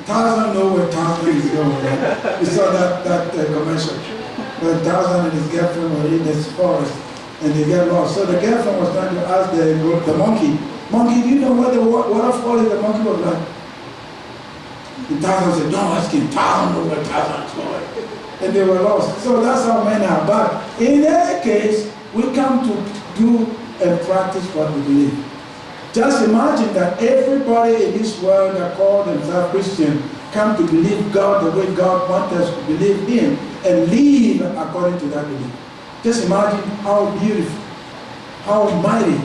Tarzan know where Tarzan is going. Right? You saw that commercial. When Tarzan and his girlfriend were in this forest and they get lost. So the girlfriend was trying to ask the monkey, "Monkey, do you know where the waterfall is?" The monkey was like, and Tarzan said, "Don't ask him. Tarzan knows where Tarzan is going." And they were lost. So that's how men are. But in any case, we come to do and practice what we believe. Just imagine that everybody in this world that call themselves Christian come to believe God the way God wants us to believe Him and live according to that belief. Just imagine how beautiful, how mighty,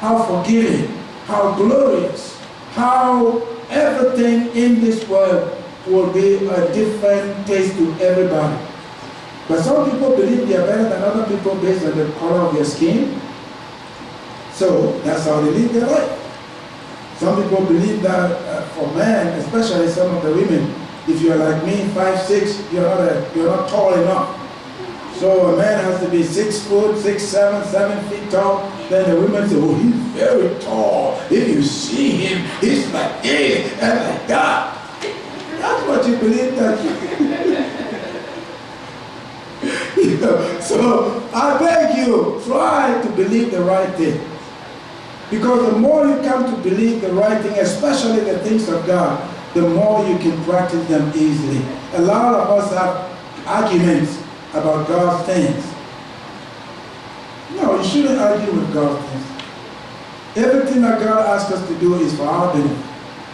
how forgiving, how glorious, how everything in this world will be a different taste to everybody. But some people believe they are better than other people based on the color of their skin. So that's how they live their life. Some people believe that for men, especially some of the women, if you're like me, 5'6", you're not tall enough. So a man has to be 6 foot, 6, 7 feet tall. Then the women say, "Oh, he's very tall. If you see him, he's like this and like that." That's what you believe that So I beg you, try to believe the right thing. Because the more you come to believe the right thing, especially the things of God, the more you can practice them easily. A lot of us have arguments about God's things. No, you shouldn't argue with God's things. Everything that God asks us to do is for our benefit,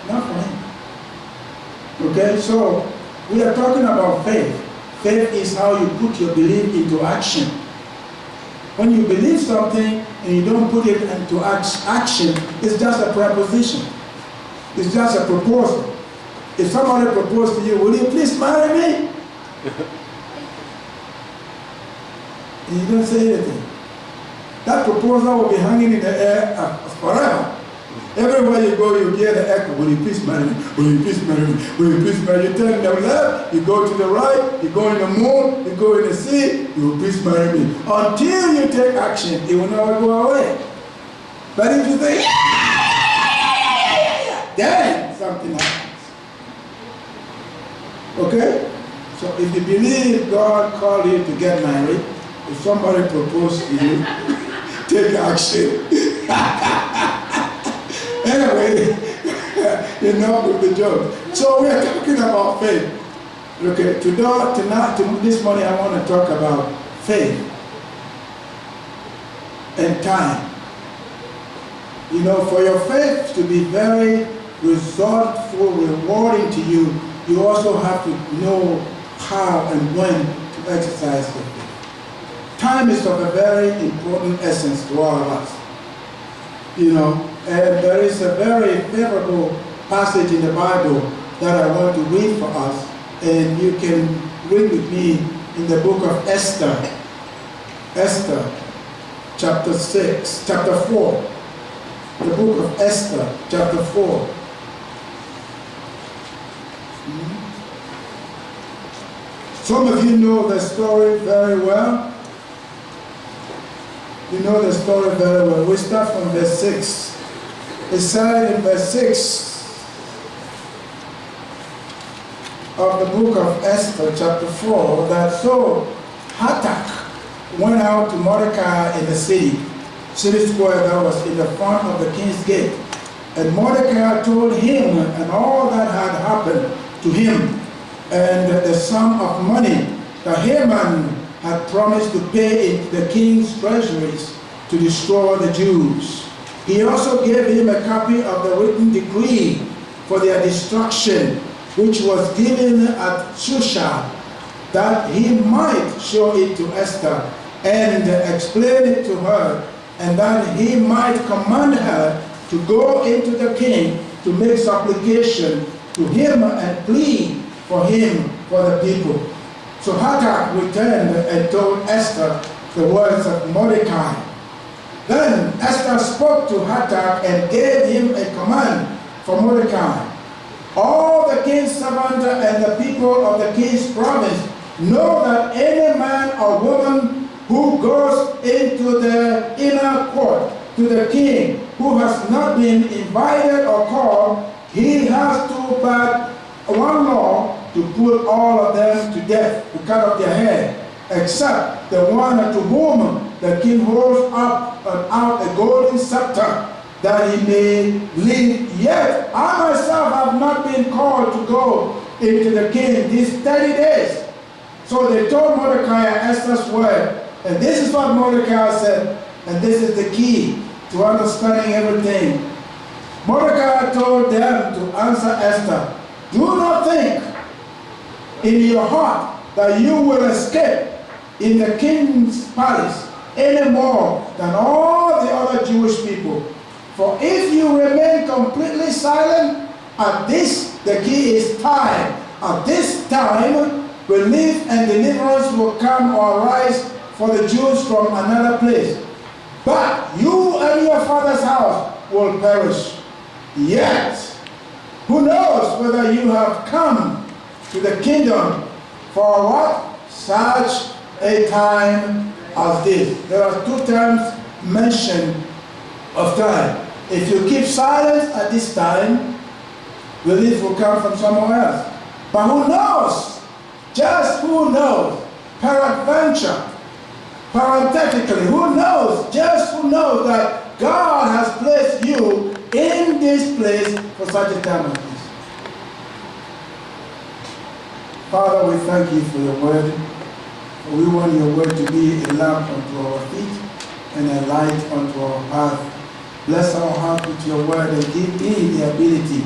not for Him. Okay, so we are talking about faith. Faith is how you put your belief into action. When you believe something and you don't put it into action, it's just a proposition. It's just a proposal. If somebody proposed to you, "Will you please marry me?" and you don't say anything, that proposal will be hanging in the air forever. Everywhere you go, you hear the echo, "Will you please marry me? Will you please marry me? Will you please marry me?" You turn to the left, you go to the right, you go in the moon, you go in the sea, "You will please marry me." Until you take action, it will never go away. But if you say, "Yeah," then something happens. Okay? So if you believe God called you to get married, if somebody proposed to you, take action. Anyway, enough with the joke. So we are talking about faith. Okay, tonight, this morning I want to talk about faith and time. You know, for your faith to be very resultful, rewarding to you, you also have to know how and when to exercise the faith. Time is of a very important essence to all of us. You know, and there is a very favorable passage in the Bible that I want to read for us, and you can read with me in the book of Esther. Esther, chapter 4. The book of Esther, chapter 4. Some of you know the story very well. You know the story very well. We start from verse 6. It said in verse 6 of the book of Esther, chapter 4, that so Hatak went out to Mordecai in the city square that was in the front of the king's gate. And Mordecai told him and all that had happened to him, and the sum of money that Haman had promised to pay into the king's treasuries to destroy the Jews. He also gave him a copy of the written decree for their destruction, which was given at Shusha, that he might show it to Esther and explain it to her, and that he might command her to go into the king to make supplication to him and plead for him for the people. So Hatak returned and told Esther the words of Mordecai. Then Esther spoke to Hatak and gave him a command for Mordecai. All the king's servants and the people of the king's province know that any man or woman who goes into the inner court to the king who has not been invited or called, he has to but one law to put all of them to death, to cut off their head, except the one to whom the king holds up and out a golden scepter, that he may live. Yet I myself have not been called to go into the king these 30 days. So they told Mordecai Esther's word, and this is what Mordecai said, and this is the key to understanding everything. Mordecai told them to answer Esther, do not think in your heart that you will escape in the king's palace any more than all the other Jewish people. For if you remain completely silent, at this, the key is time. At this time, relief and deliverance will come or arise for the Jews from another place. But you and your father's house will perish. Yet, who knows whether you have come to the kingdom for what? Such a time as this. There are two terms mentioned of time. If you keep silent at this time, relief will come from somewhere else. But who knows? Just who knows? Peradventure, parenthetically, who knows? Just who knows that God has placed you in this place for such a time as this. Father, we thank you for your word. We want your word to be a lamp unto our feet and a light unto our path. Bless our heart with your word and give me the ability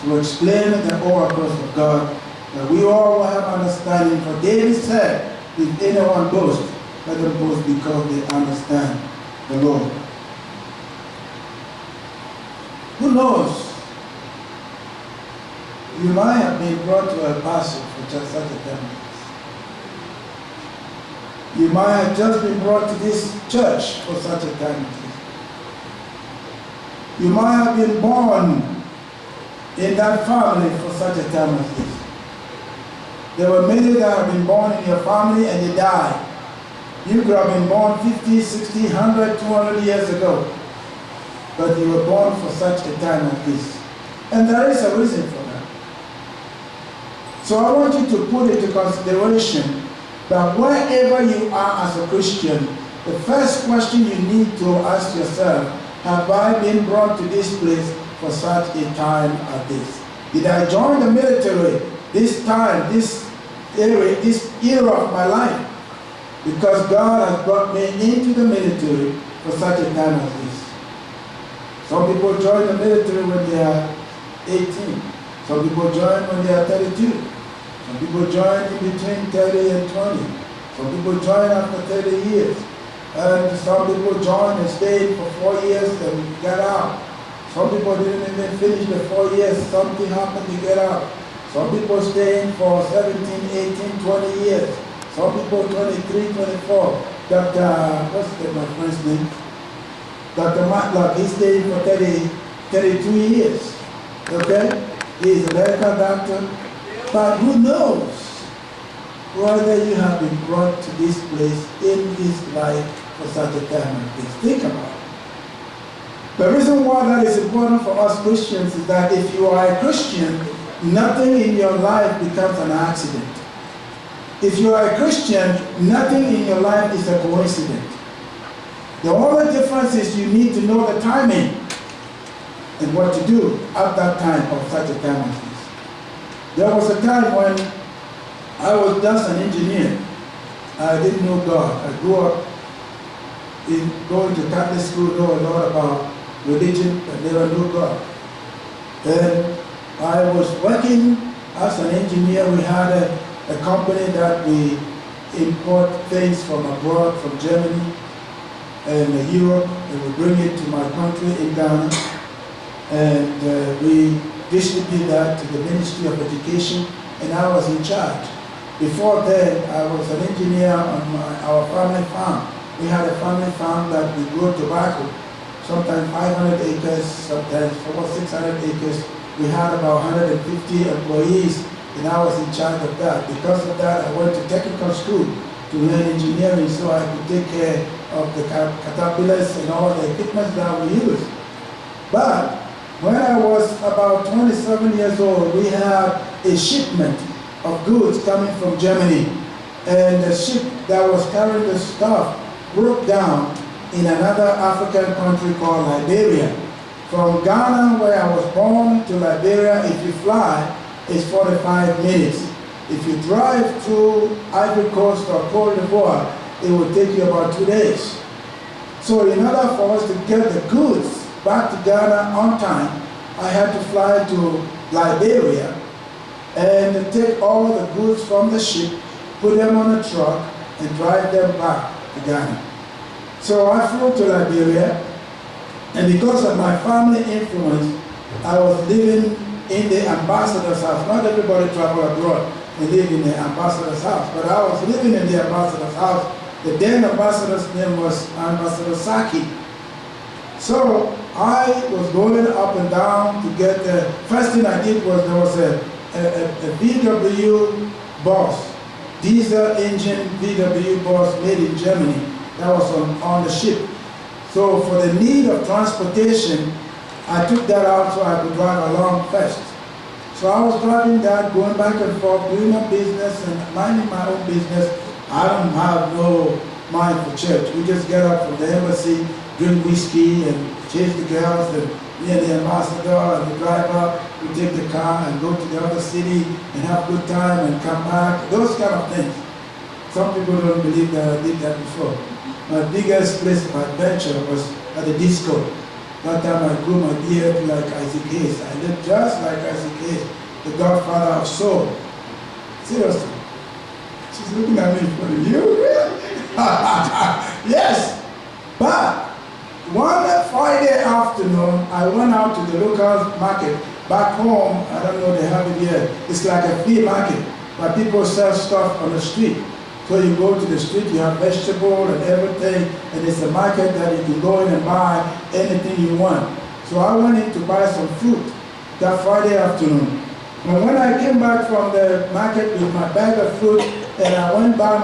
to explain the oracles of God, that we all will have understanding. For David said, if anyone boasts, let them boast because they understand the Lord. Who knows? You might have been brought to a pastor for just such a time. You might have just been brought to this church for such a time. You might have been born in that family for such a time as this. There were many that have been born in your family and they died. You could have been born 50, 60, 100, 200 years ago. But you were born for such a time as this. And there is a reason for that. So I want you to put into consideration that wherever you are as a Christian, the first question you need to ask yourself, have I been brought to this place for such a time as this? Did I join the military this time, this era of my life? Because God has brought me into the military for such a time as this. Some people join the military when they are 18. Some people join when they are 32. Some people join in between 30 and 20. Some people join after 30 years. And some people join and stayed for 4 years and get out. Some people didn't even finish the 4 years. Something happened to get out. Some people staying for 17, 18, 20 years. Some people 23, 24. What's my friend's name? Dr. Matlock, he's staying for 32 years. Okay? He's a medical doctor. But who knows whether you have been brought to this place in this life for such a time as this. Think about it. The reason why that is important for us Christians is that if you are a Christian, nothing in your life becomes an accident. If you are a Christian, nothing in your life is a coincidence. The only difference is you need to know the timing and what to do at that time of such a time as this. There was a time when I was just an engineer. I didn't know God. I grew up in going to Catholic school, know a lot about religion, but never knew God. And I was working as an engineer. We had a company that we import things from abroad, from Germany and Europe, and we bring it to my country in Ghana. And we distribute that to the Ministry of Education, and I was in charge. Before then, I was an engineer on our family farm. We had a family farm that we grew tobacco, sometimes 500 acres, sometimes over 600 acres. We had about 150 employees, and I was in charge of that. Because of that, I went to technical school to learn engineering so I could take care of the caterpillars and all the equipment that we use. But When I was about 27 years old, we had a shipment of goods coming from Germany. And the ship that was carrying the stuff broke down in another African country called Liberia. From Ghana, where I was born, to Liberia, if you fly, it's 45 minutes. If you drive through Ivory Coast or Cote d'Ivoire, it will take you about 2 days. So in order for us to get the goods back to Ghana on time, I had to fly to Liberia and take all the goods from the ship, put them on a truck, and drive them back to Ghana. So I flew to Liberia, and because of my family influence, I was living in the ambassador's house. Not everybody travel abroad and live in the ambassador's house, but I was living in the ambassador's house. The then ambassador's name was Ambassador Saki. So I was going up and down to get the first thing I did was there was a VW bus, diesel engine VW bus made in Germany that was on the ship. So for the need of transportation, I took that out so I could drive along first. So I was driving that, going back and forth, doing my business and minding my own business. I don't have no mind for church. We just get up from the embassy, drink whiskey and chase the girls, and me and the ambassador and the driver, we take the car and go to the other city and have a good time and come back, those kind of things. Some people don't believe that I did that before. My biggest place of adventure was at the disco. That time I grew my beard like Isaac Hayes. I looked just like Isaac Hayes, the godfather of soul. Seriously. She's looking at me for you. Yes. But one Friday afternoon, I went out to the local market. Back home, I don't know, they have it here. It's like a flea market where people sell stuff on the street. So you go to the street, you have vegetable and everything, and it's a market that you can go in and buy anything you want. So I went in to buy some fruit that Friday afternoon. And when I came back from the market with my bag of fruit, and I went by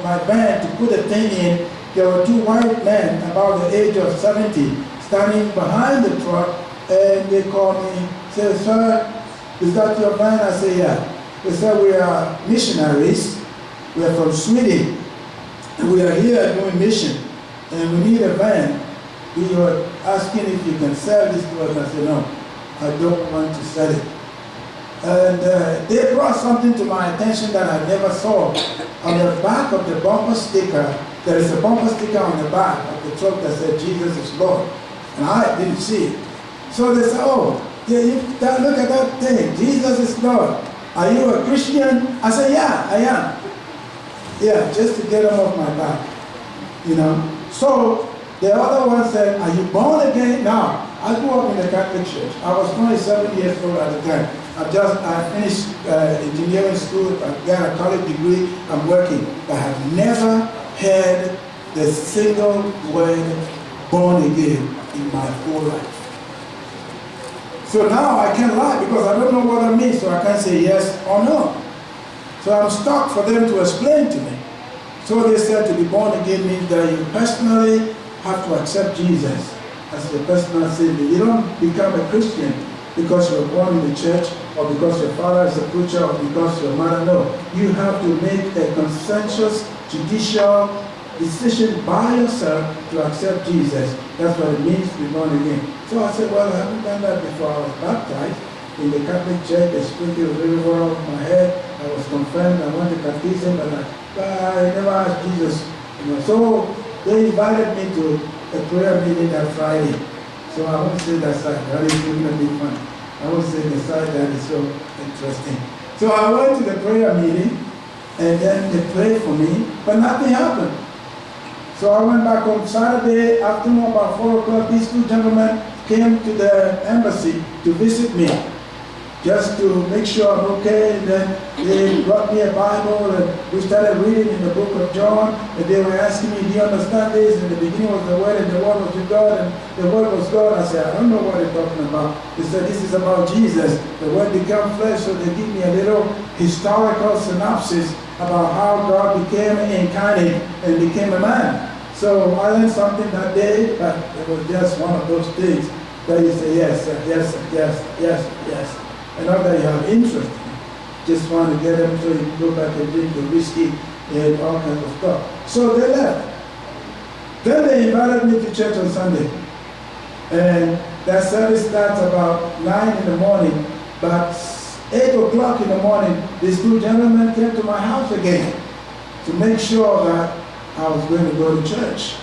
my van to put the thing in, there were two white men about the age of 70 standing behind the truck, and they called me, said, "Sir, is that your van?" I said, "Yeah." They said, "We are missionaries. We are from Sweden, and we are here doing mission, and we need a van. We are asking if you can sell this to us." I said, "No, I don't want to sell it." And they brought something to my attention that I never saw. On the back of the bumper sticker, there is a bumper sticker on the back of the truck that said, "Jesus is Lord." And I didn't see it. So they said, "Oh, yeah, look at that thing, Jesus is Lord. Are you a Christian?" I said, "Yeah, I am." Yeah, just to get them off my back, you know. So the other one said, "Are you born again?" Now, I grew up in the Catholic Church. I was 27 years old at the time. I finished engineering school, I got a college degree, I'm working. But I have never heard the single word born again in my whole life. So now I can't lie because I don't know what that means, so I can't say yes or no. So I'm stuck for them to explain to me. So they said to be born again means that you personally have to accept Jesus as your personal Savior. You don't become a Christian because you're born in the church or because your father is a preacher or because your mother. No. You have to make a consensus, judicial decision by yourself to accept Jesus. That's what it means to be born again. So I said, well, I haven't done that before. I was baptized in the Catholic Church. They sprinkled really well on my head. I was confirmed. I went to catechism, but I never asked Jesus. You know, so they invited me to a prayer meeting that Friday. So I won't say that side. That is going to be fun. I won't say the side that is so interesting. So I went to the prayer meeting, and then they prayed for me, but nothing happened. So I went back on Saturday afternoon about 4 o'clock. These two gentlemen came to the embassy to visit me, just to make sure I'm okay. And then they brought me a Bible, and we started reading in the book of John. And they were asking me, "Do you understand this?" In the beginning was the Word, and the Word was with God, and the Word was God. I said, "I don't know what they're talking about." They said, "This is about Jesus. The Word became flesh." So they give me a little historical synopsis about how God became incarnate and became a man. So I learned something that day, but it was just one of those things. Then you say, yes, sir, yes, sir, yes, yes, yes. And not that you have interest. Just want to get them so you can go back and drink the whiskey and all kinds of stuff. So they left. Then they invited me to church on Sunday. And that service starts about 9 in the morning. But 8 o'clock in the morning, these two gentlemen came to my house again to make sure that I was going to go to church.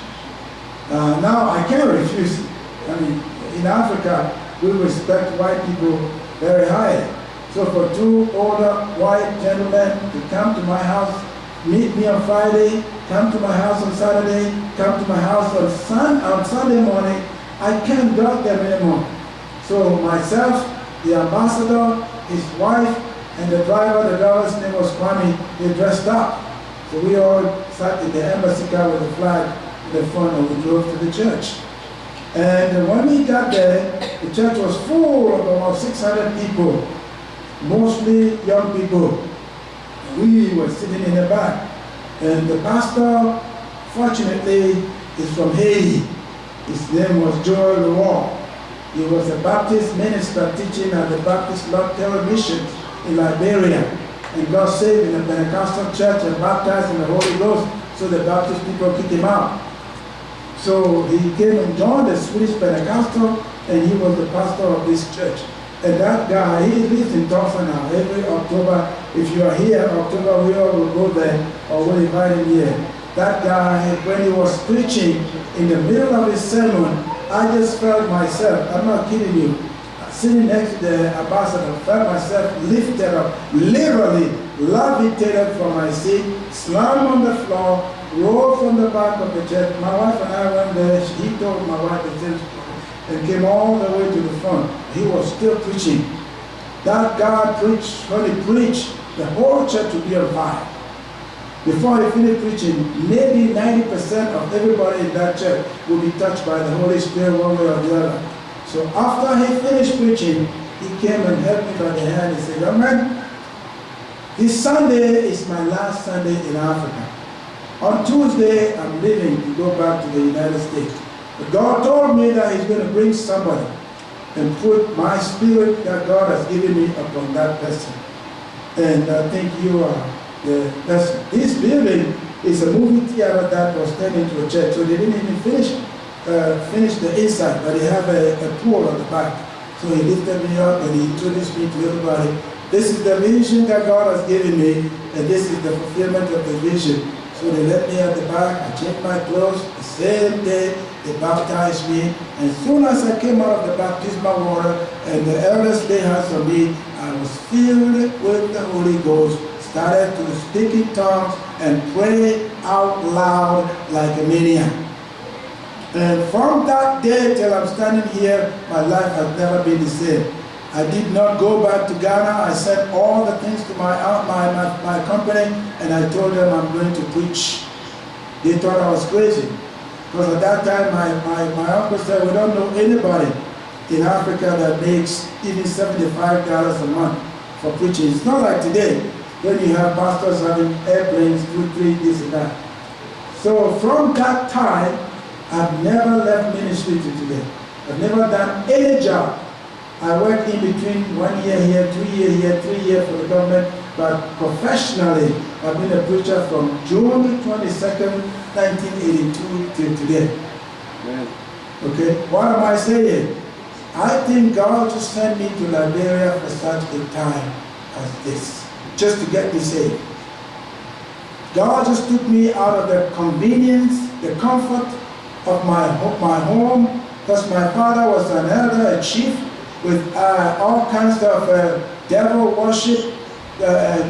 Now, I can't refuse it. I mean, in Africa, we respect white people very highly. So for two older white gentlemen to come to my house, meet me on Friday, come to my house on Saturday, come to my house on Sunday morning, I can't doubt them anymore. So myself, the ambassador, his wife, and the driver's name was Kwame, they dressed up. So we all sat in the embassy car with a flag in the front and we drove to the church. And when we got there, the church was full of about 600 people, mostly young people. We were sitting in the back. And the pastor, fortunately, is from Haiti. His name was Joel Leroy. He was a Baptist minister teaching at the Baptist Lord Terror Mission in Liberia. And got saved in a Pentecostal church and baptized in the Holy Ghost, so the Baptist people kicked him out. So he came and joined the Swedish Pentecostal, and he was the pastor of this church. And that guy, he lives in Tulsa now. Every October, if you are here, October, we all will go there, or we'll invite him here. That guy, when he was preaching, in the middle of his sermon, I just felt myself, I'm not kidding you, sitting next to the ambassador, felt myself lifted up, literally levitated from my seat, slammed on the floor, rolled from the back of the church. My wife and I went there. He told my wife the same story and came all the way to the front. He was still preaching. That guy preached, when he preached, the whole church would be on fire. Before he finished preaching, maybe 90% of everybody in that church would be touched by the Holy Spirit one way or the other. So after he finished preaching, he came and held me by the hand and said, young man, this Sunday is my last Sunday in Africa. On Tuesday, I'm leaving to go back to the United States. But God told me that he's going to bring somebody and put my spirit that God has given me upon that person. And I think you are the person. This building is a movie theater that was turned into a church. So they didn't even finish the inside, but they have a pool on the back. So he lifted me up and he introduced me to everybody. This is the vision that God has given me, and this is the fulfillment of the vision. So they let me at the back, I changed my clothes. The same day, they baptized me. And as soon as I came out of the baptismal water and the elders laid hands on me, I was filled with the Holy Ghost, started to speak in tongues and pray out loud like a maniac. And from that day till I'm standing here, my life has never been the same. I did not go back to Ghana. I sent all the things to my company, and I told them I'm going to preach. They thought I was crazy. Because at that time, my uncle said, we don't know anybody in Africa that makes even $75 a month for preaching. It's not like today, when you have pastors having airplanes, 2, 3, this and that. So from that time, I've never left ministry to today. I've never done any job. I worked in between 1 year here, 2 years here, 3 years for the government, but professionally, I've been a preacher from June 22nd, 1982 till today. Amen. Okay, what am I saying? I think God just sent me to Liberia for such a time as this, just to get me saved. God just took me out of the convenience, the comfort of my home, because my father was an elder, a chief, with all kinds of devil worship,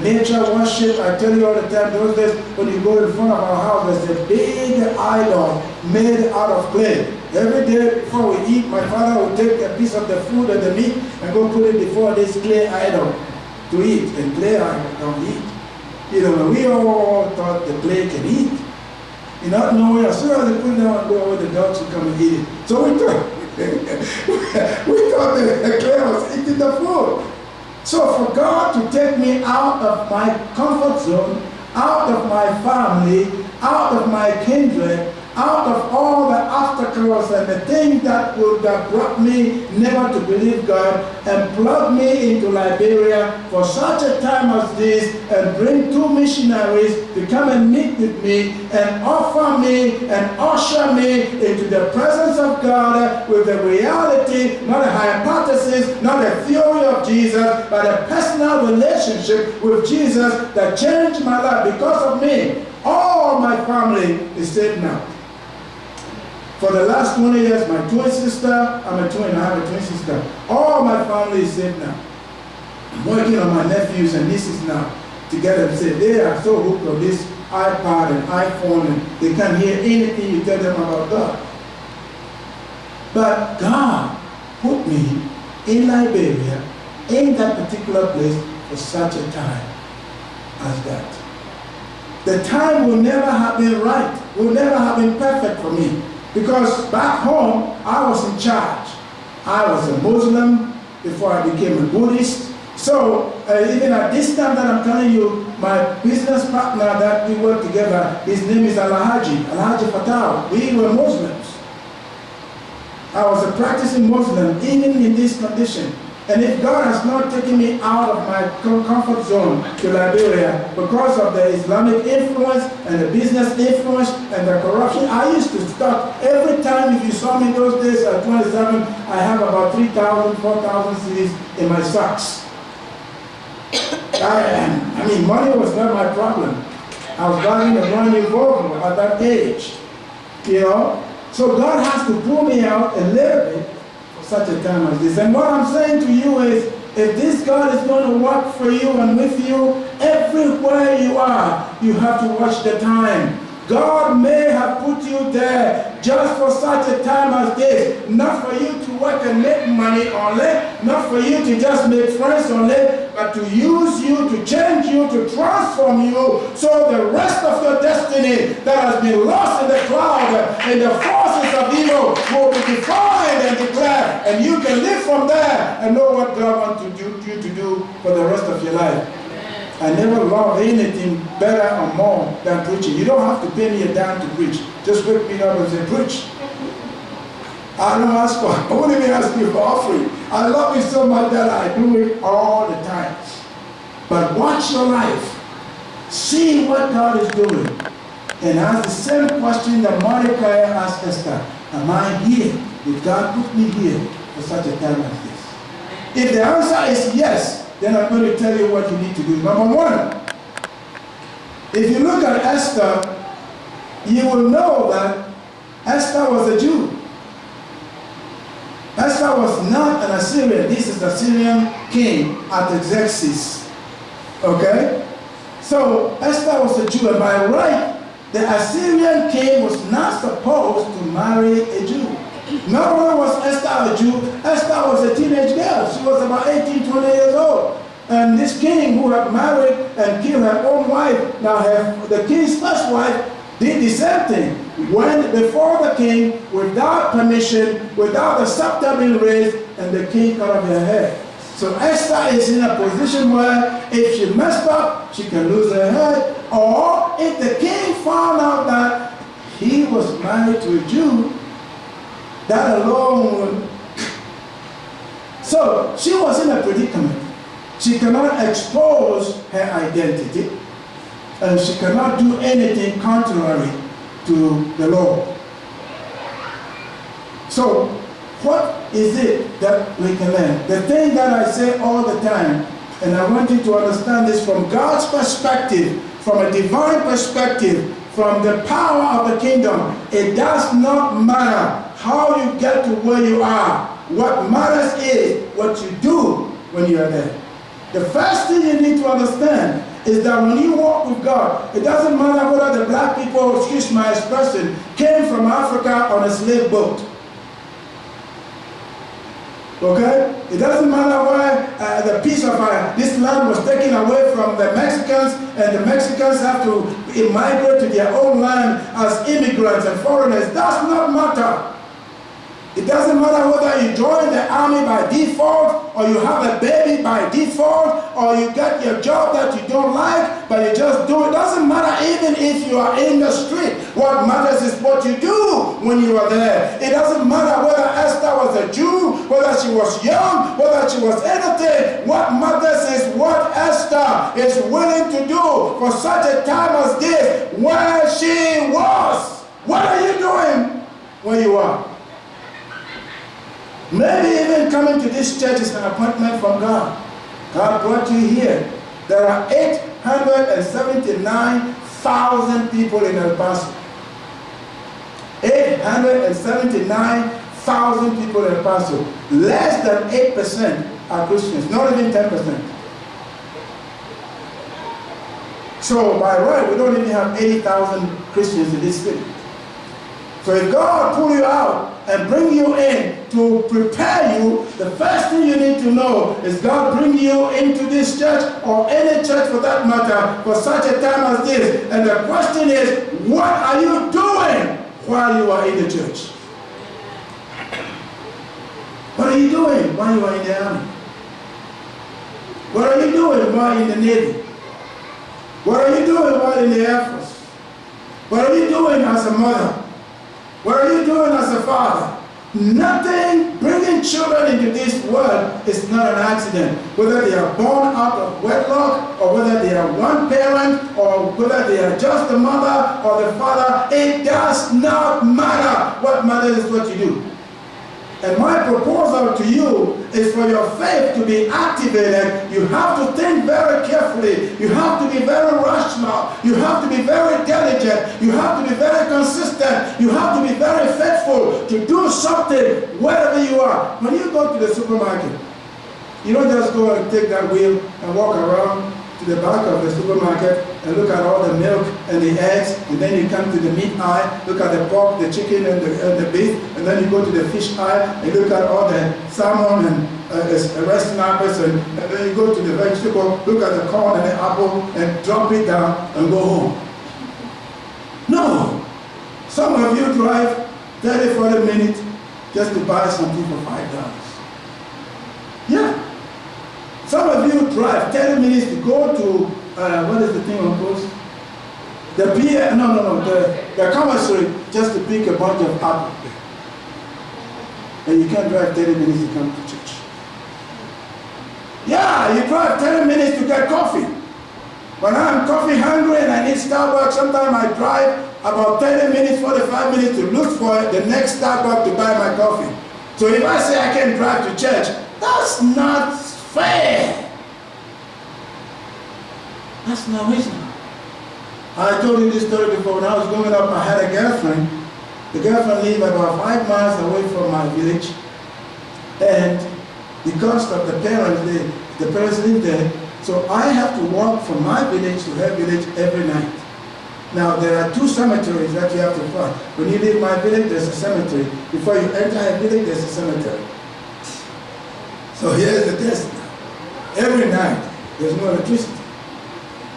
nature worship. I tell you all the time, those days, when you go in front of our house, there's a big idol made out of clay. Every day before we eat, my father would take a piece of the food and the meat and go put it before this clay idol to eat. And clay idol don't eat. You know, we all thought the clay can eat. You not knowing, as soon as they put it down and go away, the dogs would come and eat it. So we thought, we thought the clay was eating the food. So for God to take me out of my comfort zone, out of my family, out of my kindred, out of all the obstacles and the things that would have brought me never to believe God, and plug me into Liberia for such a time as this, and bring 2 missionaries to come and meet with me and offer me and usher me into the presence of God with the reality, not a hypothesis, not a theory of Jesus, but a personal relationship with Jesus that changed my life. Because of me, all my family is saved now. For the last 20 years, my twin sister, I'm a twin, I have a twin sister. All my family is saved now. I'm working on my nephews and nieces now to get them saved. They are so hooked on this iPad and iPhone, and they can't hear anything you tell them about God. But God put me in Liberia, in that particular place, for such a time as that. The time will never have been right, will never have been perfect for me. Because back home, I was in charge. I was a Muslim before I became a Buddhist. So even at this time that I'm telling you, my business partner that we work together, his name is Alhaji Fatah. We were Muslims. I was a practicing Muslim even in this condition. And if God has not taken me out of my comfort zone to Liberia because of the Islamic influence and the business influence and the corruption, I used to stop every time. If you saw me those days at 27, I have about 3,000, 4,000 cedis in my socks. I mean, money was not my problem. I was driving a brand new Volvo at that age, you know. So God has to pull me out a little bit such a time as this. And what I'm saying to you is, if this God is going to work for you and with you, everywhere you are, you have to watch the time. God may have put you there just for such a time as this, not for you to work and make money only, not for you to just make friends only, but to use you, to change you, to transform you, so the rest of your destiny that has been lost in the cloud and the forces of evil will be defined and declared, and you can live from there and know what God wants you to do for the rest of your life. I never loved anything better or more than preaching. You don't have to pay me a dime to preach. Just wake me up and say, preach. I don't ask for, I won't even ask you for offering. I love it so much that I do it all the time. But watch your life. See what God is doing. And ask the same question that Mordecai asked Esther. Am I here? Did God put me here for such a time as this? If the answer is yes, then I'm going to tell you what you need to do. Number one, if you look at Esther, you will know that Esther was a Jew. Esther was not an Assyrian. This is the Assyrian king Artaxerxes. Okay? So Esther was a Jew, and by right, the Assyrian king was not supposed to marry a Jew. Not only was Esther a Jew, Esther was a teenage girl. She was about 18, 20 years old. And this king who had married and killed her own wife, now the king's first wife did the same thing. Went before the king without permission, without the scepter being raised, and the king cut off her head. So Esther is in a position where if she messed up, she can lose her head. Or if the king found out that he was married to a Jew, that alone would. So she was in a predicament. She cannot expose her identity, and she cannot do anything contrary to the law. So what is it that we can learn? The thing that I say all the time, and I want you to understand this from God's perspective, from a divine perspective, from the power of the kingdom, it does not matter how you get to where you are. What matters is what you do when you are there. The first thing you need to understand is that when you walk with God, it doesn't matter whether the black people, excuse my expression, came from Africa on a slave boat. Okay? It doesn't matter why the piece of this land was taken away from the Mexicans, and the Mexicans have to migrate to their own land as immigrants and foreigners. It does not matter. It doesn't matter whether you join the army by default, or you have a baby by default, or you get your job that you don't like, but you just do it. It doesn't matter even if you are in the street. What matters is what you do when you are there. It doesn't matter whether Esther was a Jew, whether she was young, whether she was anything. What matters is what Esther is willing to do for such a time as this, where she was. What are you doing where you are? Maybe even coming to this church is an appointment from God. God brought you here. There are 879,000 people in El Paso. 879,000 people in El Paso. Less than 8% are Christians, not even 10%. So by right, we don't even have 80,000 Christians in this city. So if God pull you out and bring you in to prepare you, the first thing you need to know is God bring you into this church, or any church for that matter, for such a time as this. And the question is, what are you doing while you are in the church? What are you doing while you are in the army? What are you doing while in the Navy? What are you doing while in the Air Force? What are you doing as a mother? What are you doing as a father? Nothing bringing children into this world is not an accident. Whether they are born out of wedlock, or whether they are one parent, or whether they are just the mother or the father, it does not matter. What matters is what you do. And my proposal to you is for your faith to be activated. You have to think very carefully. You have to be very rational. You have to be very diligent. You have to be very consistent. You have to be very faithful to do something wherever you are. When you go to the supermarket, you don't just go and take that wheel and walk around to the back of the supermarket and look at all the milk and the eggs, and then you come to the meat aisle, look at the pork, the chicken, and the beef, and then you go to the fish aisle and look at all the salmon and red snappers, and then you go to the vegetable, look at the corn and the apple, and drop it down and go home. No! Some of you drive 30, 40 minutes just to buy something for $5. Yeah. Some of you drive 30 minutes to go to, what is the thing on post? The commissary, just to pick a bunch of apples. And you can't drive 30 minutes to come to church. Yeah, you drive 30 minutes to get coffee. When I'm coffee hungry and I need Starbucks, sometimes I drive about 30 minutes, 45 minutes to look for the next Starbucks to buy my coffee. So if I say I can't drive to church, that's not fair. That's not reasonable. I told you this story before. When I was growing up, I had a girlfriend. The girlfriend lived about 5 miles away from my village. And because of the parents lived there, so I have to walk from my village to her village every night. Now, there are 2 cemeteries that you have to cross. When you leave my village, there's a cemetery. Before you enter a village, there's a cemetery. So here's the test now. Every night, there's no electricity.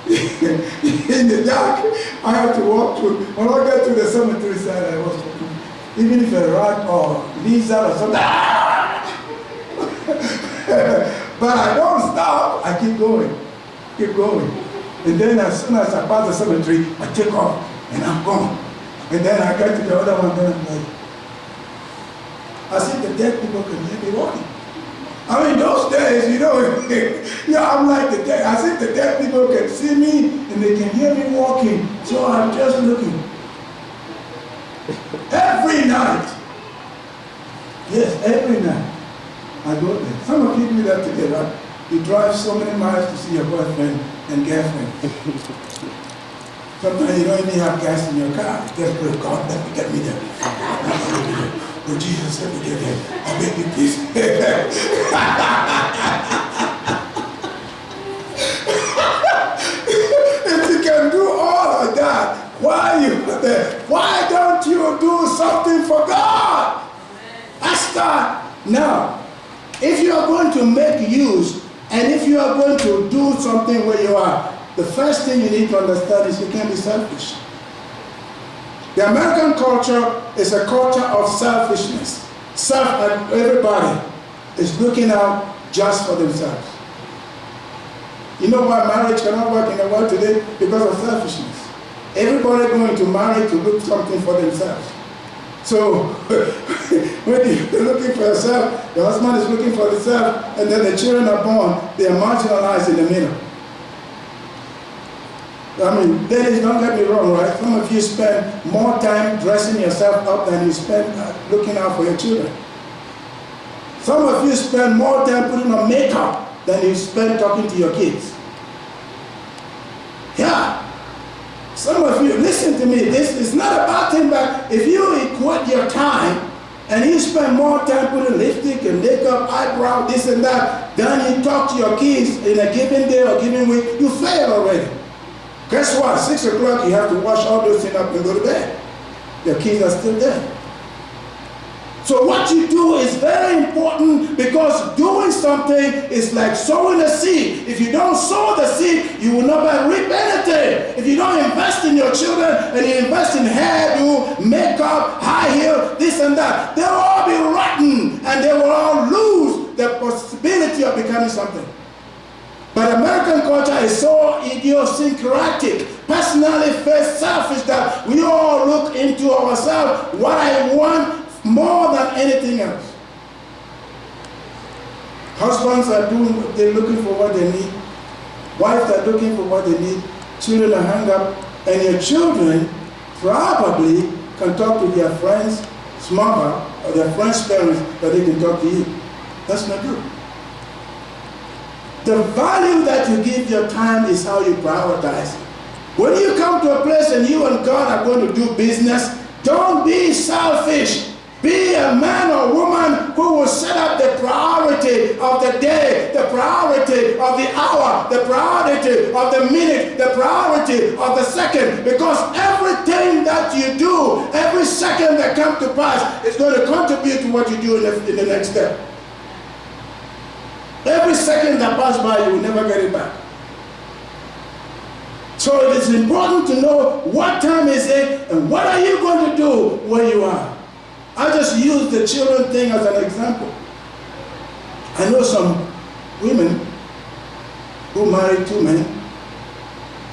In the dark, I have to walk through. When I get to the cemetery side, I was walking. Even if a rat or lizard or something, but I don't stop. I keep going. And then as soon as I pass the cemetery, I take off and I'm gone. And then I get to the other one, then I'm like, as if the dead people can hear me walking. I mean, those days, I'm like the dead, as if the dead people can see me and they can hear me walking. So I'm just looking. Every night. Yes, every night. I go there. Some of you do that today, right? You drive so many miles to see your boyfriend and girlfriend. Sometimes you don't even have gas in your car. Just pray, God, let me get me there. Oh, Jesus, let me get there. I beg you, please. If you can do all of that, why you there? Why don't you do something for God? Esther. Now, if you are going to make use, and if you are going to do something where you are, the first thing you need to understand is you can't be selfish. The American culture is a culture of selfishness. Everybody is looking out just for themselves. You know why marriage cannot work in the world today? Because of selfishness. Everybody going to marry to look something for themselves. So when you're looking for yourself, the husband is looking for himself, and then the children are born, they are marginalized in the middle. I mean, ladies, don't get me wrong, right? Some of you spend more time dressing yourself up than you spend looking out for your children. Some of you spend more time putting on makeup than you spend talking to your kids. Yeah. Some of you, listen to me, this is not a bad thing, but if you equate your time and you spend more time putting lipstick and makeup, eyebrow, this and that, than you talk to your kids in a given day or given week, you fail already. Guess what? 6 o'clock, you have to wash all those things up and go to bed. Your kids are still there. So what you do is very important, because doing something is like sowing a seed. If you don't sow the seed, you will never reap anything. If you don't invest in your children and you invest in hairdo, makeup, high heel, this and that, they will all be rotten and they will all lose the possibility of becoming something. But American culture is so idiosyncratic, personally first, selfish, that we all look into ourselves, what I want, more than anything else. Husbands are they're looking for what they need. Wives are looking for what they need. Children are hung up. And your children probably can talk to their friends' mother or their friends' parents, but they can talk to you. That's not good. The value that you give your time is how you prioritize it. When you come to a place and you and God are going to do business, don't be selfish. Be a man or woman who will set up the priority of the day, the priority of the hour, the priority of the minute, the priority of the second. Because everything that you do, every second that comes to pass, is going to contribute to what you do in the next step. Every second that passes by, you will never get it back. So it is important to know what time is it and what are you going to do where you are. I just use the children thing as an example. I know some women who marry 2 men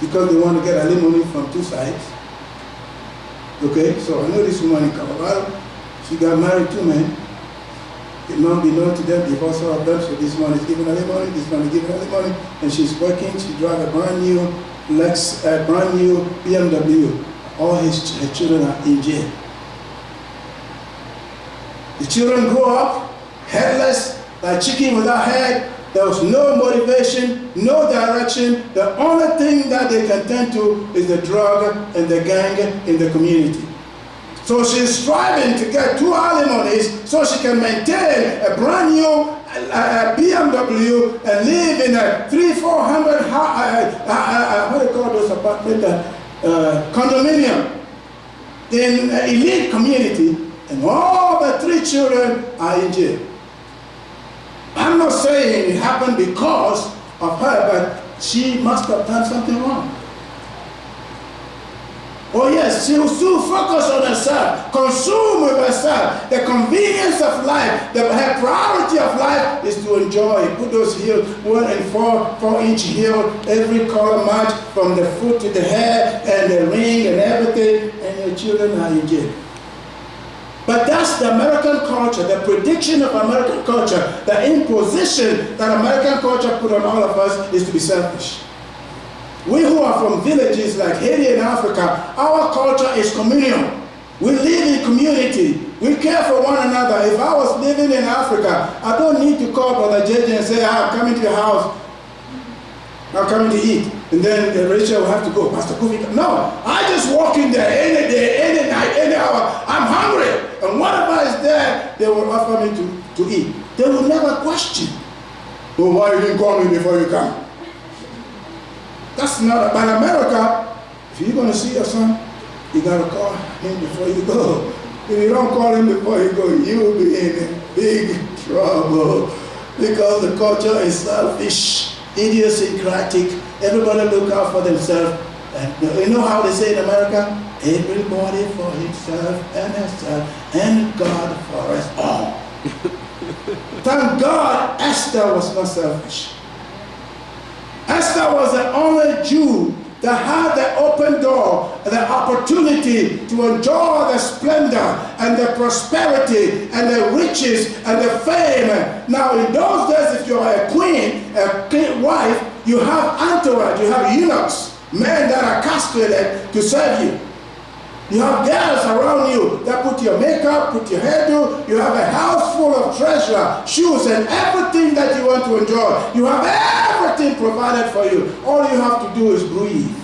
because they want to get alimony from 2 sides. Okay, so I know this woman in Colorado. She got married 2 men. It might be known to them, they've also have them, so this one is giving alimony, this one is giving alimony, and she's working. She drives a brand new BMW. All her children are in jail. The children grow up headless, like chicken without head. There was no motivation, no direction. The only thing that they can turn to is the drug and the gang in the community. So she's striving to get 2 alimonies so she can maintain a brand new BMW and live in a 300-400 what do you call those apartments? Condominium in an elite community. And all the 3 children are in jail. I'm not saying it happened because of her, but she must have done something wrong. Oh yes, she will still focus on herself, consume with herself, the convenience of life. Her priority of life is to enjoy. Put those heels, 1 and 4-inch heel, every color match from the foot to the hair and the ring and everything, and your children are in jail. But that's the American culture, the prediction of American culture, the imposition that American culture put on all of us is to be selfish. We who are from villages like Haiti and Africa, our culture is communal. We live in community. We care for one another. If I was living in Africa, I don't need to call Brother JJ and say, I'm coming to your house. I'm coming to eat. And then Rachel will have to go, Pastor Kofi. No, I just walk in there any day, any night, any hour. I'm hungry. And whatever is there, they will offer me to eat. They will never question. Well, why you didn't call me before you come? That's not, but in America, if you're going to see your son, you got to call him before you go. If you don't call him before you go, you will be in big trouble. Because the culture is selfish, idiosyncratic. Everybody look out for themselves. And you know how they say in America? Everybody for himself and herself, and God for us all. Thank God Esther was not selfish. Esther was the only Jew that had the open door, the opportunity to enjoy the splendor and the prosperity and the riches and the fame. Now in those days, if you're a queen wife, you have entourage, you have eunuchs, men that are castrated to serve you. You have girls around you that put your makeup, put your hairdo. You have a house full of treasure, shoes, and everything that you want to enjoy. You have everything provided for you. All you have to do is breathe.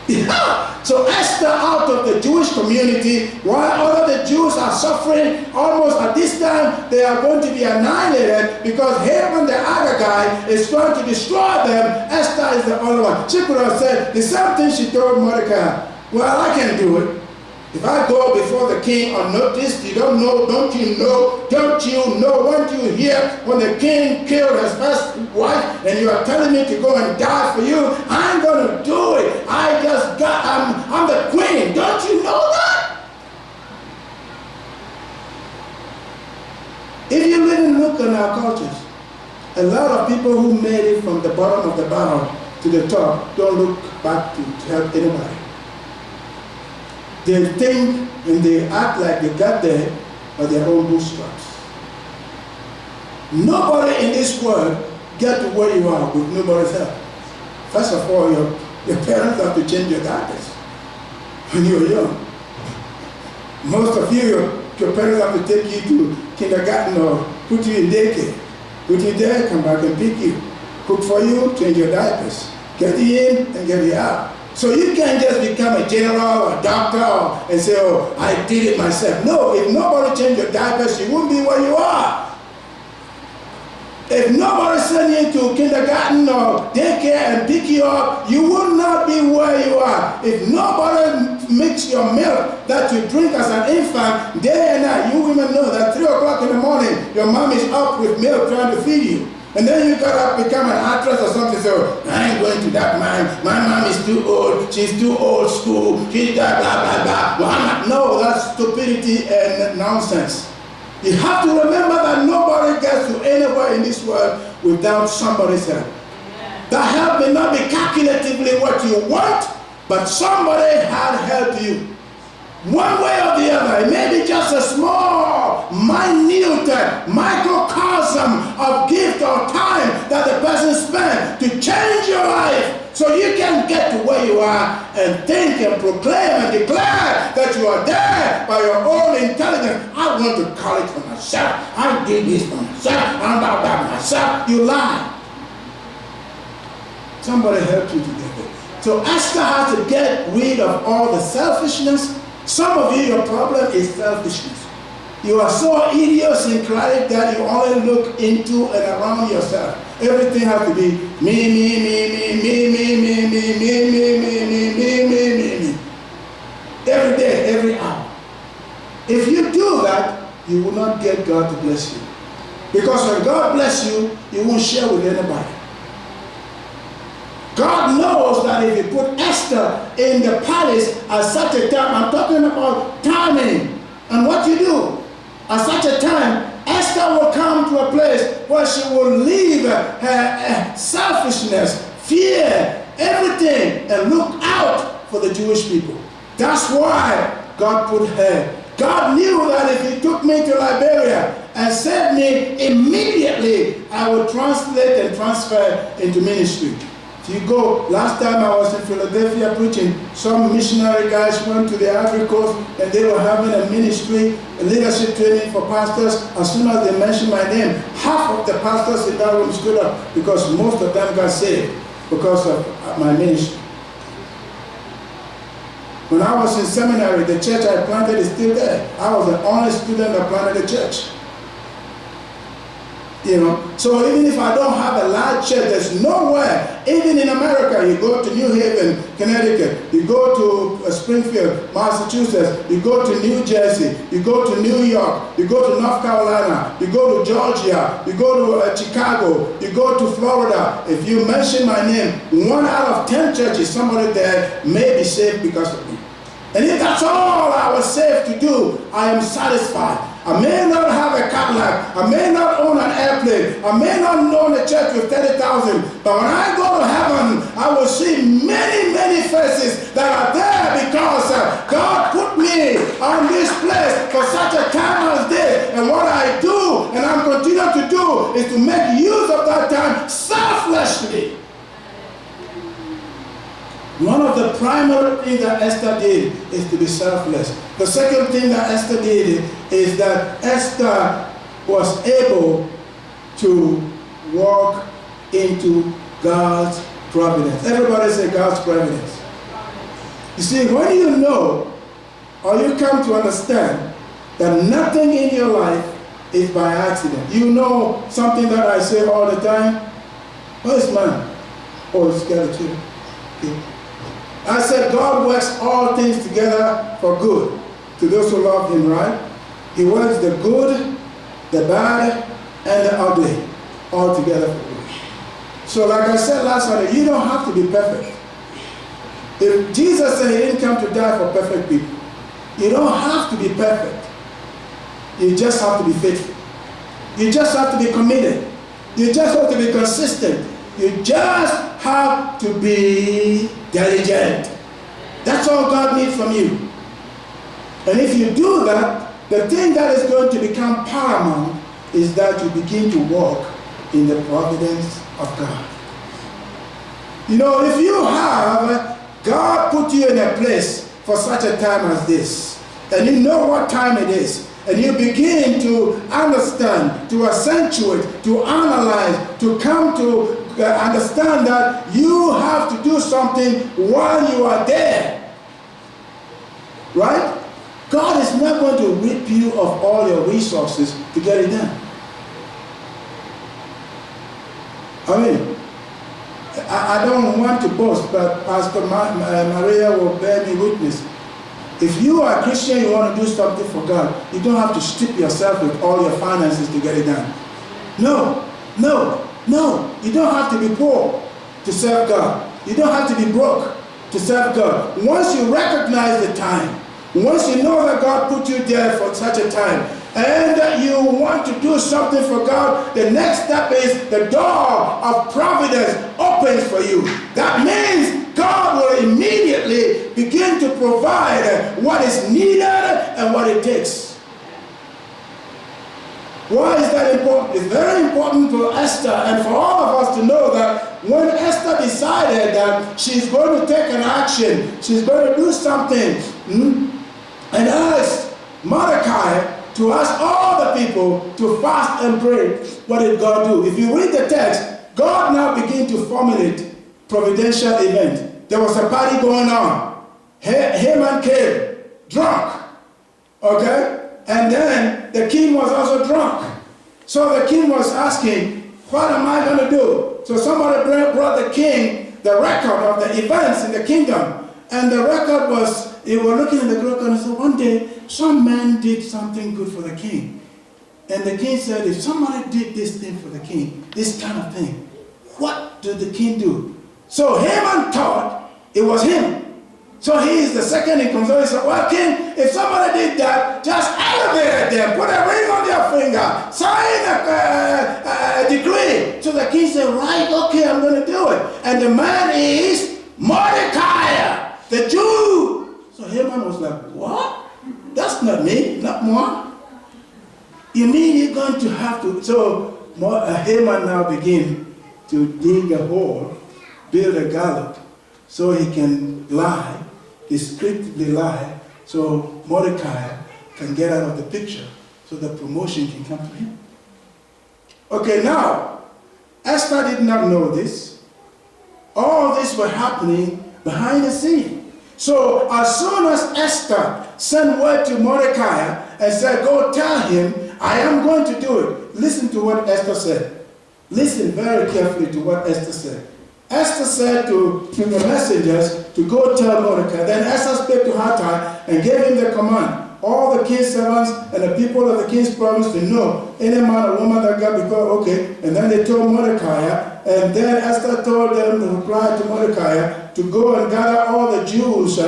Yeah. So Esther, out of the Jewish community, while all of the Jews are suffering, almost at this time, they are going to be annihilated because Haman the other guy is going to destroy them. Esther is the only one. She could have said the same thing she told Mordecai. Well, I can do it. If I go before the king unnoticed, you don't know, won't you hear when the king killed his first wife and you are telling me to go and die for you? I'm going to do it. I'm the queen. Don't you know that? If you really look in our cultures, a lot of people who made it from the bottom of the barrel to the top don't look back to help anybody. They think and they act like they got there by their own bootstraps. Nobody in this world get to where you are with nobody's help. First of all, your parents have to change your diapers when you were young. Most of you, your parents have to take you to kindergarten or put you in daycare. Put you there, come back and pick you. Cook for you, change your diapers. Get you in and get you out. So you can't just become a general or a doctor and say, oh, I did it myself. No, if nobody changed your diapers, you wouldn't be where you are. If nobody sent you to kindergarten or daycare and pick you up, you would not be where you are. If nobody makes your milk that you drink as an infant day and night, you women know that 3 o'clock in the morning, your mom is up with milk trying to feed you. And then you got to become an actress or something, so I ain't going to that man. My mom is too old. She's too old school. She's blah, blah, blah, blah. Well, no, that's stupidity and nonsense. You have to remember that nobody gets to anywhere in this world without somebody's help. That help may not be calculatively what you want, but somebody had helped you. One way or the other, it may be just a small, minute microcosm of gift or time that the person spent to change your life so you can get to where you are and think and proclaim and declare that you are there by your own intelligence. I went to college for myself. I did this for myself. I'm about that myself. You lie. Somebody helped you to get there. So Esther has to get rid of all the selfishness. Some of you, your problem is selfishness. You are so idiosyncratic that you only look into and around yourself. Everything has to be me. Every day, every hour. If you do that, you will not get God to bless you. Because when God bless you, you won't share with anybody. God knows that if you put Esther in the palace at such a time, I'm talking about timing and what you do. At such a time, Esther will come to a place where she will leave her selfishness, fear, everything, and look out for the Jewish people. That's why God put her. God knew that if He took me to Liberia and saved me immediately, I would translate and transfer into ministry. You go, last time I was in Philadelphia preaching, some missionary guys went to the Ivory Coast and they were having a ministry, a leadership training for pastors. As soon as they mentioned my name, half of the pastors in that room stood up because most of them got saved because of my ministry. When I was in seminary, the church I planted is still there. I was the only student that planted the church. You know, so even if I don't have a large church, there's nowhere, even in America, you go to New Haven, Connecticut, you go to Springfield, Massachusetts, you go to New Jersey, you go to New York, you go to North Carolina, you go to Georgia, you go to Chicago, you go to Florida. If you mention my name, 1 out of 10 churches, somebody there may be saved because of me. And if that's all I was saved to do, I am satisfied. I may not have a Cadillac. I may not own an airplane. I may not own a church with 30,000. But when I go to heaven, I will see many, many faces that are there because God put me on this place for such a time as this. And what I do, and I'm continuing to do, is to make use of that time selflessly. One of the primary things that Esther did is to be selfless. The second thing that Esther did is that Esther was able to walk into God's providence. Everybody say God's providence. You see, when you know or you come to understand that nothing in your life is by accident. You know something that I say all the time? Where's man? Oh, it's skeleton. Okay. I said God works all things together for good to those who love him, right? He works the good, the bad, and the ugly all together for good. So like I said last Sunday, you don't have to be perfect. If Jesus said he didn't come to die for perfect people, you don't have to be perfect. You just have to be faithful. You just have to be committed. You just have to be consistent. You just have to be diligent. That's all God needs from you. And if you do that, the thing that is going to become paramount is that you begin to walk in the providence of God. You know, if you have God put you in a place for such a time as this, and you know what time it is, and you begin to understand, to accentuate, to analyze, to come to understand that you have to do something while you are there. Right? God is not going to rip you of all your resources to get it done. I mean, I don't want to boast, but Pastor Maria will bear me witness. If you are a Christian, you want to do something for God, you don't have to strip yourself with all your finances to get it done. No. You don't have to be poor to serve God. You don't have to be broke to serve God. Once you recognize the time, once you know that God put you there for such a time, and you want to do something for God, the next step is the door of providence opens for you. That means God will immediately begin to provide what is needed and what it takes. Why is that important? It's very important for Esther and for all of us to know that when Esther decided that she's going to take an action, she's going to do something, and asked Mordecai to ask all the people to fast and pray, what did God do? If you read the text, God now began to formulate providential event. There was a party going on. Haman came, drunk. Okay? And then the king was also drunk. So the king was asking, what am I going to do? So somebody brought the king the record of the events in the kingdom. And the record was, they were looking at the record and said, one day, some man did something good for the king. And the king said, if somebody did this thing for the king, this kind of thing, what did the king do? So Haman thought it was him. So he is the second in command. So he said, well, king, if somebody did that, just elevate them, put a ring on their finger, sign a decree. So the king said, right, okay, I'm going to do it. And the man is Mordecai, the Jew. So Haman was like, what? That's not me, not more. You mean you're going to have to? So Haman now begin to dig a hole, build a gallows, so he can lie, descriptively lie, so Mordecai can get out of the picture, so the promotion can come to him. Okay, now, Esther did not know this. All this was happening behind the scene. So as soon as Esther sent word to Mordecai and said, go tell him, I am going to do it. Listen to what Esther said. Listen very carefully to what Esther said. Esther said to the messengers to go tell Mordecai. Then Esther spoke to Hathai and gave him the command. All the king's servants and the people of the king's province to know any man or woman that got before, okay. And then they told Mordecai, and then Esther told them to reply to Mordecai to go and gather all the Jews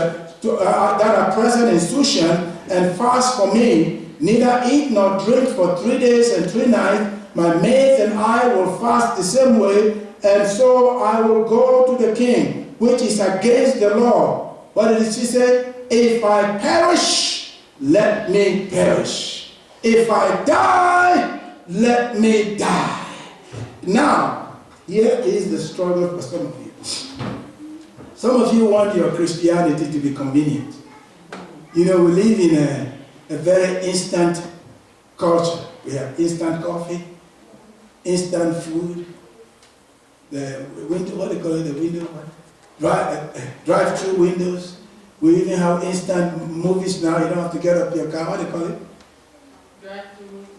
that are present in Sushan and fast for me, neither eat nor drink for 3 days and 3 nights. My maids and I will fast the same way, and so I will go to the king, which is against the law. What did she say? If I perish, let me perish. If I die, let me die. Now, here is the struggle for some of you. Some of you want your Christianity to be convenient. You know, we live in a very instant culture. We have instant coffee, instant food, the window, what do you call it, the window, drive-through windows. We even have instant movies now. You don't have to get up your car. What do you call it?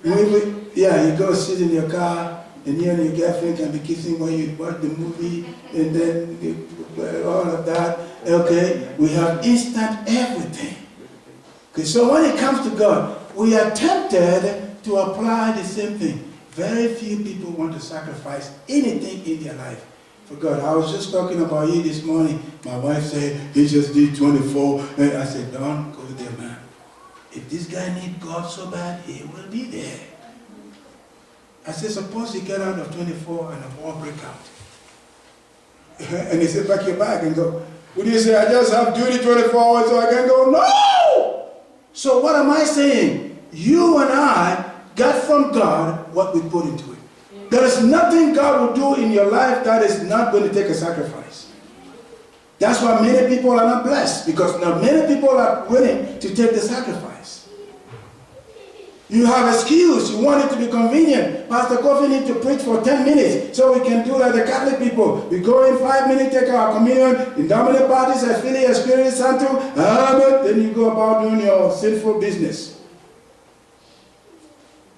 Drive-through. Yeah, you go sit in your car, and you and your girlfriend can be kissing when you watch the movie, and then all of that. Okay, we have instant everything. Okay, so when it comes to God, we are tempted to apply the same thing. Very few people want to sacrifice anything in their life for God. I was just talking about you this morning. My wife said, he just did 24. And I said, don't go there, man. If this guy needs God so bad, he will be there. I said, suppose you get out of 24 and a war break out. And he said, pack your bag and go. Would you say, I just have duty 24 hours so I can go? No! So what am I saying? You and I got from God what we put into it. There is nothing God will do in your life that is not going to take a sacrifice. That's why many people are not blessed, because not many people are willing to take the sacrifice. You have excuse. You want it to be convenient. Pastor Kofi needs to preach for 10 minutes so we can do like the Catholic people. We go in 5 minutes, take our communion, in Dominic parties, as Philly, as Spirit Santo, then you go about doing your sinful business.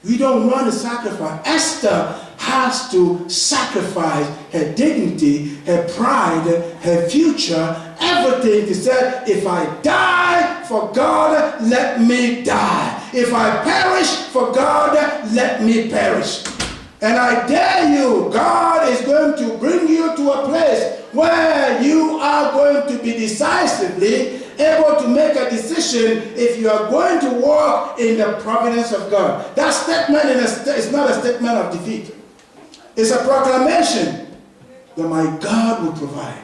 We don't want to sacrifice. Esther has to sacrifice her dignity, her pride, her future, everything to say, if I die for God, let me die. If I perish for God, let me perish. And I dare you, God is going to bring you to a place where you are going to be decisively able to make a decision if you are going to walk in the providence of God. That statement is not a statement of defeat. It's a proclamation that my God will provide.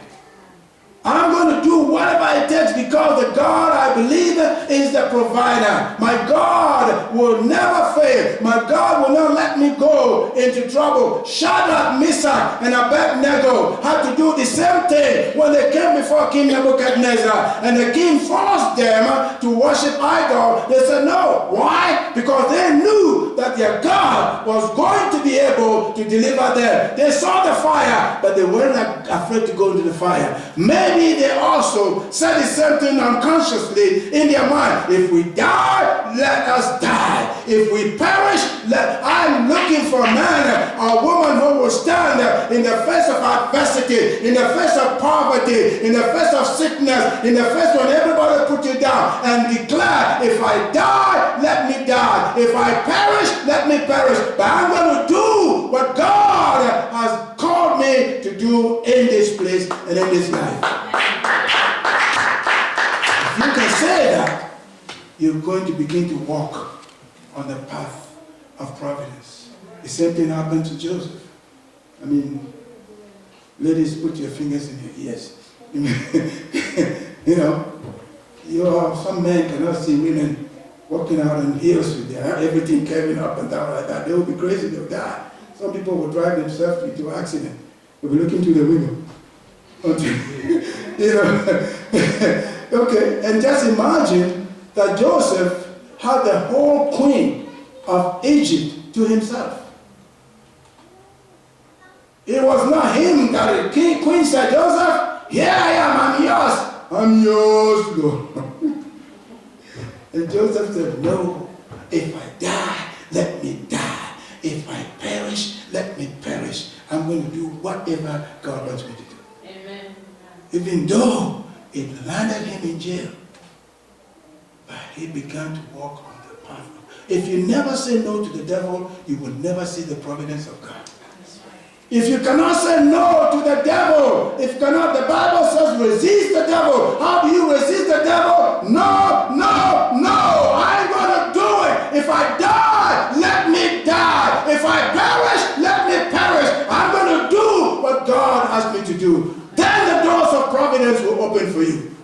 I'm going to do whatever it takes because the God I believe is the provider. My God will never fail. My God will not let me go into trouble. Shadrach, Meshach, and Abednego had to do the same thing when they came before King Nebuchadnezzar. And the king forced them to worship idol. They said no. Why? Because they knew that their God was going to be able to deliver them. They saw the fire, but they weren't afraid to go into the fire. Maybe they also said the same thing unconsciously in their mind. If we die, let us die. If we perish, I'm looking for a man or woman who will stand in the face of adversity, in the face of poverty, in the face of sickness, in the face when everybody put you down, and declare, if I die, let me die. If I perish, let me perish. But I'm going to do what God has called me to do in this place and in this life. If you can say that, you're going to begin to walk on the path of providence. The same thing happened to Joseph. I mean, ladies, put your fingers in your ears. You know, some men cannot see women walking out on heels with their everything carrying up and down like that. They will be crazy, they will die. Some people will drive themselves into an accident. They'll be looking through the window. You know, okay, and just imagine that Joseph had the whole queen of Egypt to himself. It was not him that the queen said, Joseph, here I am, I'm yours, Lord. And Joseph said, no, if I die, let me die. If I perish, let me perish. I'm going to do whatever God wants me to do. Amen. Even though it landed him in jail, but he began to walk on the path. If you never say no to the devil, you will never see the providence of God. If you cannot say no to the devil, if you cannot, the Bible says resist the devil. How do you resist the devil? No, no, no. I ain't going to do it. If I die, let me die. If I perish, let me perish. I'm going to do what God asked me to do. Then the doors of providence will open for you.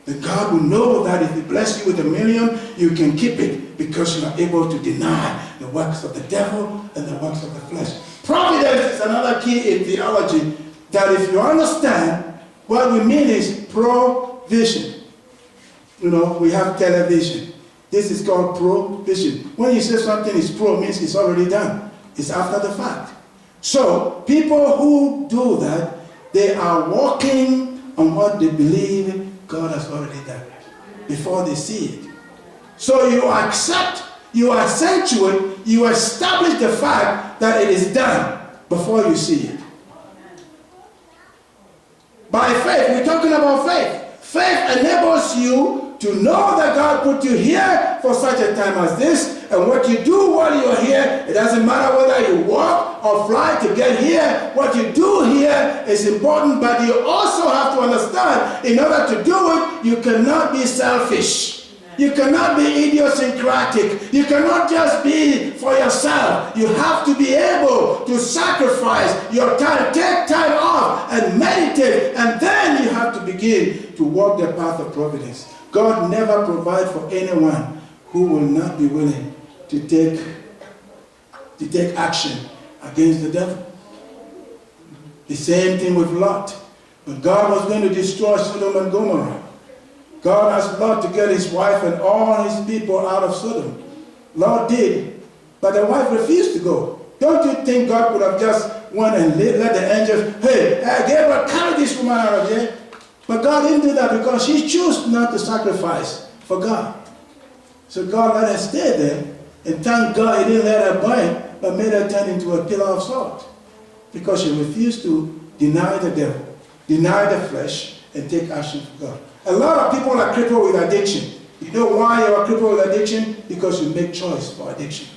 Then God will know that if He bless you with $1 million, you can keep it because you are able to deny the works of the devil and the works of the flesh. Providence is another key in theology, that if you understand, what we mean is provision. You know, we have television. This is called provision. When you say something is pro, means it's already done. It's after the fact. So, people who do that, they are walking on what they believe God has already done before they see it. So you accept, you accentuate, you establish the fact that it is done before you see it. By faith, we're talking about faith. Faith enables you to know that God put you here for such a time as this, and what you do while you're here, it doesn't matter whether you walk or fly to get here. What you do here is important, but you also have to understand, in order to do it, you cannot be selfish. You cannot be idiosyncratic. You cannot just be for yourself. You have to be able to sacrifice your time, take time off and meditate, and then you have to begin to walk the path of providence. God never provides for anyone who will not be willing to take action against the devil. The same thing with Lot. When God was going to destroy Sodom and Gomorrah, God asked Lot to get his wife and all his people out of Sodom. Lot did, but the wife refused to go. Don't you think God could have just went and let the angels, hey, Gabriel, carry this woman out of here? But God didn't do that because she chose not to sacrifice for God. So God let her stay there, and thank God He didn't let her burn, but made her turn into a pillar of salt. Because she refused to deny the devil, deny the flesh, and take action for God. A lot of people are crippled with addiction. You know why you are crippled with addiction? Because you make choice for addiction.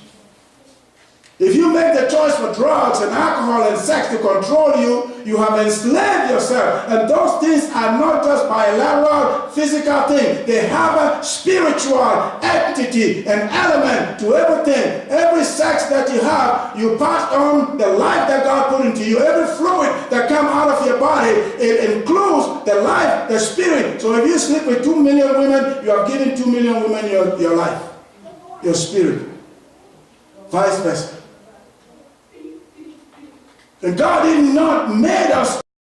If you make the choice for drugs and alcohol and sex to control you, you have enslaved yourself. And those things are not just bilateral, physical things. They have a spiritual entity, an element to everything. Every sex that you have, you pass on the life that God put into you. Every fluid that comes out of your body, it includes the life, the spirit. So if you sleep with 2 million women, you have given 2 million women your life, your spirit. Vice versa. And God did not make us